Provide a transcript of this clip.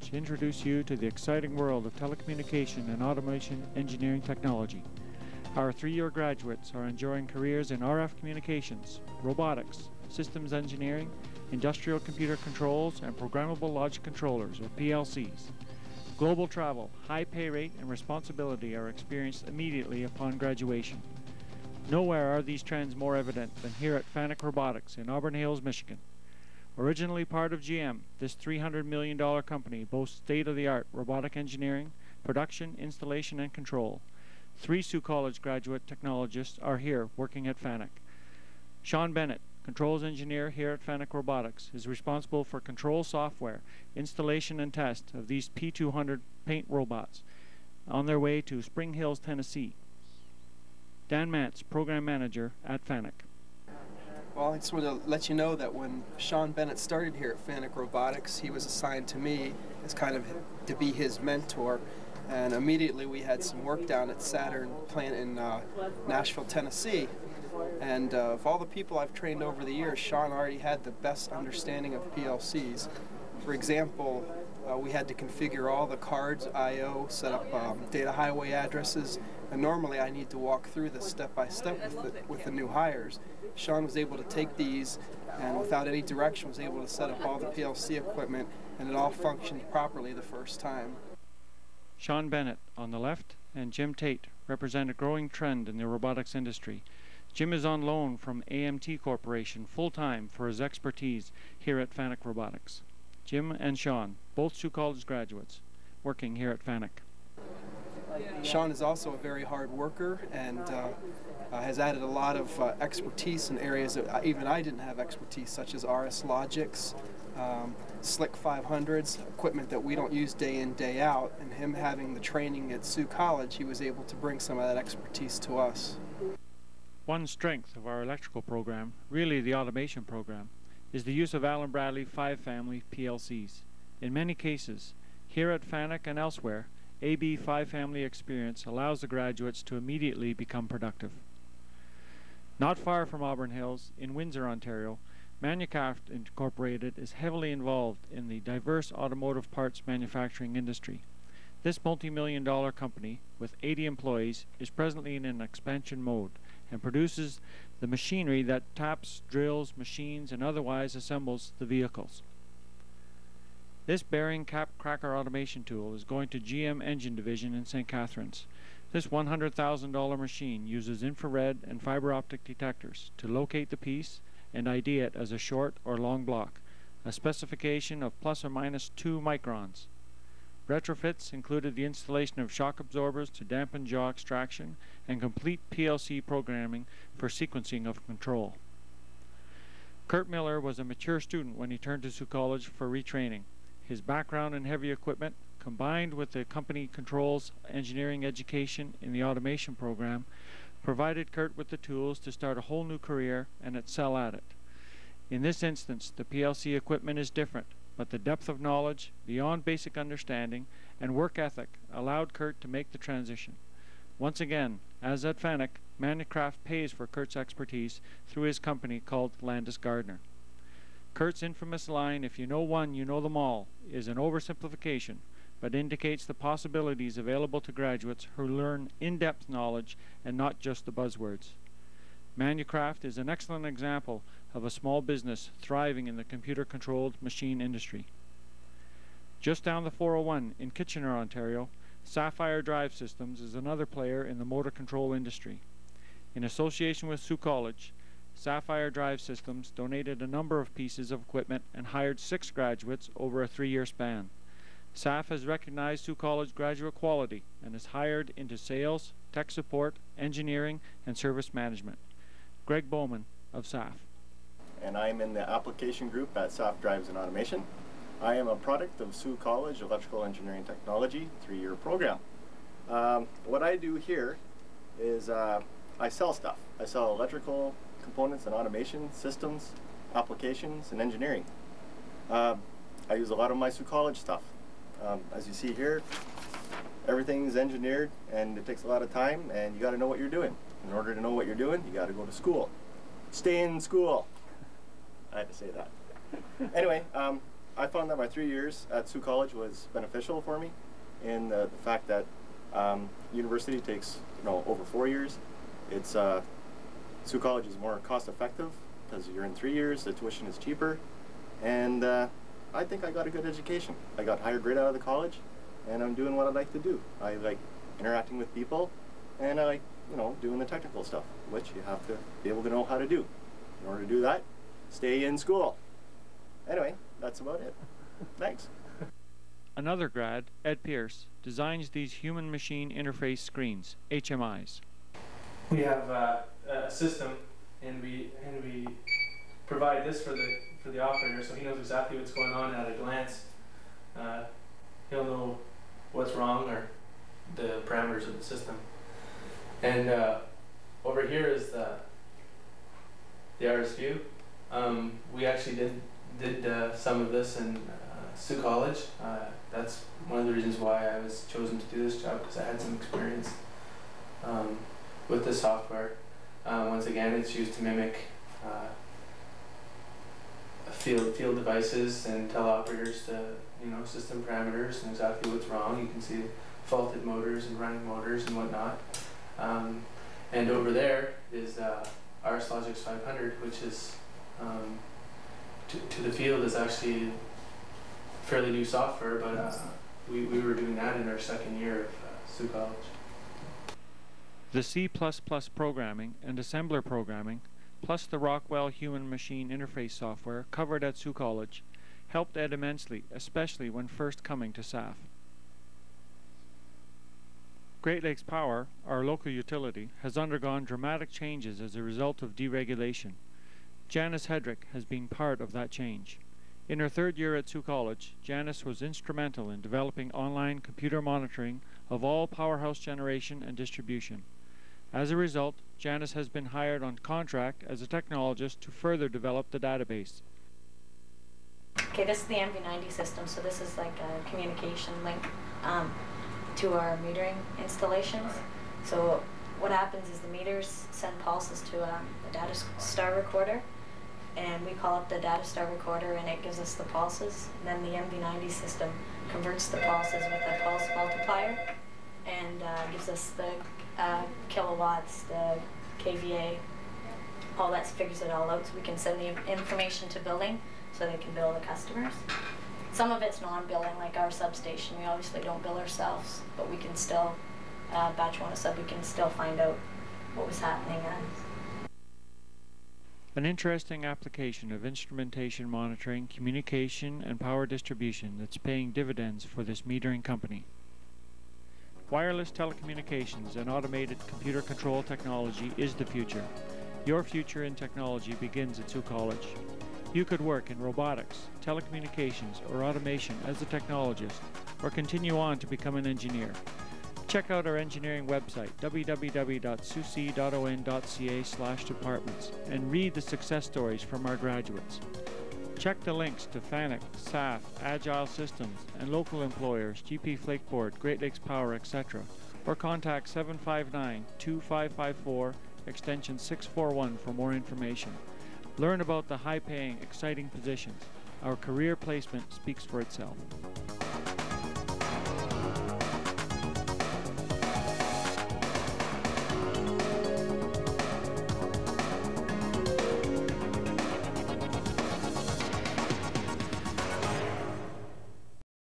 to introduce you to the exciting world of telecommunication and automation engineering technology. Our three-year graduates are enjoying careers in RF communications, robotics, systems engineering, industrial computer controls, and programmable logic controllers, or PLCs. Global travel, high pay rate, and responsibility are experienced immediately upon graduation. Nowhere are these trends more evident than here at Fanuc Robotics in Auburn Hills, Michigan. Originally part of GM, this $300 million company boasts state-of-the-art robotic engineering, production, installation, and control. 3 Sioux College graduate technologists are here working at Fanuc. Sean Bennett, controls engineer here at Fanuc Robotics, is responsible for control software, installation and test of these P200 paint robots on their way to Spring Hills, Tennessee. Dan Mantz, program manager at Fanuc. Well, I just want to let you know that when Sean Bennett started here at Fanuc Robotics, he was assigned to me as kind of to be his mentor. And immediately we had some work down at Saturn plant in Nashville, Tennessee. And of all the people I've trained over the years, Sean already had the best understanding of PLCs. For example, we had to configure all the cards, I/O, set up data highway addresses, and normally I need to walk through this step by step with the new hires. Sean was able to take these and without any direction was able to set up all the PLC equipment, and it all functioned properly the first time. Sean Bennett on the left and Jim Tate represent a growing trend in the robotics industry. Jim is on loan from AMT Corporation full-time for his expertise here at Fanuc Robotics. Jim and Sean, both Sioux College graduates, working here at Fanuc. Sean is also a very hard worker and has added a lot of expertise in areas that even I didn't have expertise, such as RS Logics, Slick 500s, equipment that we don't use day in, day out, and him having the training at Sioux College, he was able to bring some of that expertise to us. One strength of our electrical program, really the automation program, is the use of Allen Bradley 5 family PLCs. In many cases, here at Fanuc and elsewhere, AB 5 family experience allows the graduates to immediately become productive. Not far from Auburn Hills, in Windsor, Ontario, Magna Cara Inc. is heavily involved in the diverse automotive parts manufacturing industry. This multi-million-dollar company, with 80 employees, is presently in an expansion mode and produces the machinery that taps, drills, machines, and otherwise assembles the vehicles. This bearing cap cracker automation tool is going to GM Engine Division in St. Catharines. This $100,000 machine uses infrared and fiber optic detectors to locate the piece and ID it as a short or long block, a specification of plus or minus 2 microns. Retrofits included the installation of shock absorbers to dampen jaw extraction and complete PLC programming for sequencing of control. Kurt Miller was a mature student when he turned to Sioux College for retraining. His background in heavy equipment, combined with the company controls engineering education in the automation program, provided Kurt with the tools to start a whole new career and excel at it. In this instance, the PLC equipment is different, but the depth of knowledge, beyond basic understanding, and work ethic allowed Kurt to make the transition. Once again, as at Fanuc, Magna Cara pays for Kurt's expertise through his company called Landis Gardner. Kurt's infamous line, "If you know one, you know them all," is an oversimplification, but indicates the possibilities available to graduates who learn in-depth knowledge and not just the buzzwords. Magna Cara is an excellent example of a small business thriving in the computer-controlled machine industry. Just down the 401 in Kitchener, Ontario, Sapphire Drive Systems is another player in the motor control industry. In association with Sioux College, Sapphire Drive Systems donated a number of pieces of equipment and hired 6 graduates over a 3-year span. SAFF has recognized Sioux College graduate quality and is hired into sales, tech support, engineering, and service management. Greg Bowman of SAFF. And I'm in the application group at SAFF Drives and Automation. I am a product of Sioux College Electrical Engineering Technology 3-year program. What I do here is I sell stuff. I sell electrical components and automation systems, applications, and engineering. I use a lot of my Sioux College stuff. As you see here, everything's engineered and it takes a lot of time, and you got to know what you're doing. In order to know what you're doing, you got to go to school. Stay in school. I had to say that. Anyway, I found that my 3 years at Sioux College was beneficial for me in the fact that university takes over 4 years. It's Sioux College is more cost effective because you're in 3 years, the tuition is cheaper, and I think I got a good education. I got a higher grade out of the college, and I'm doing what I like to do. I like interacting with people, and I like doing the technical stuff, which you have to be able to know how to do. In order to do that, stay in school. Anyway, that's about it. Thanks. Another grad, Ed Pierce, designs these human-machine interface screens, HMIs. We have a system, and we provide this for the operator, so he knows exactly what's going on at a glance. He'll know what's wrong or the parameters of the system. And over here is the artist view. We actually did some of this in Sioux College. That's one of the reasons why I was chosen to do this job, because I had some experience with this software. Once again, it's used to mimic field devices and tell operators the system parameters and exactly what's wrong. You can see faulted motors and running motors and whatnot. And over there is RSLogix 500, which is to the field is actually fairly new software, but we were doing that in our second year of Sioux College. The C++ programming and assembler programming, plus the Rockwell human-machine interface software covered at Sioux College, helped Ed immensely, especially when first coming to SAFF. Great Lakes Power, our local utility, has undergone dramatic changes as a result of deregulation. Janice Hedrick has been part of that change. In her third year at Sioux College, Janice was instrumental in developing online computer monitoring of all powerhouse generation and distribution. As a result, Janice has been hired on contract as a technologist to further develop the database. Okay, this is the MV90 system, so this is like a communication link to our metering installations. So what happens is the meters send pulses to a data star recorder, and we call up the data star recorder, and it gives us the pulses. And then the MV90 system converts the pulses with a pulse multiplier and gives us the kilowatts, the kVA, all that, figures it all out, so we can send the information to billing so they can bill the customers. Some of it's non-billing, like our substation. We obviously don't bill ourselves, but we can still, batch one a sub, we can still find out what was happening. An interesting application of instrumentation monitoring, communication, and power distribution that's paying dividends for this metering company. Wireless telecommunications and automated computer control technology is the future. Your future in technology begins at Sioux College. You could work in robotics, telecommunications, or automation as a technologist, or continue on to become an engineer. Check out our engineering website, www.suc.on.ca/departments, and read the success stories from our graduates. Check the links to Fanuc, SAFF, Agile Systems, and local employers, GP Flakeboard, Great Lakes Power, etc., or contact 759-2554, extension 641 for more information. Learn about the high-paying, exciting positions. Our career placement speaks for itself.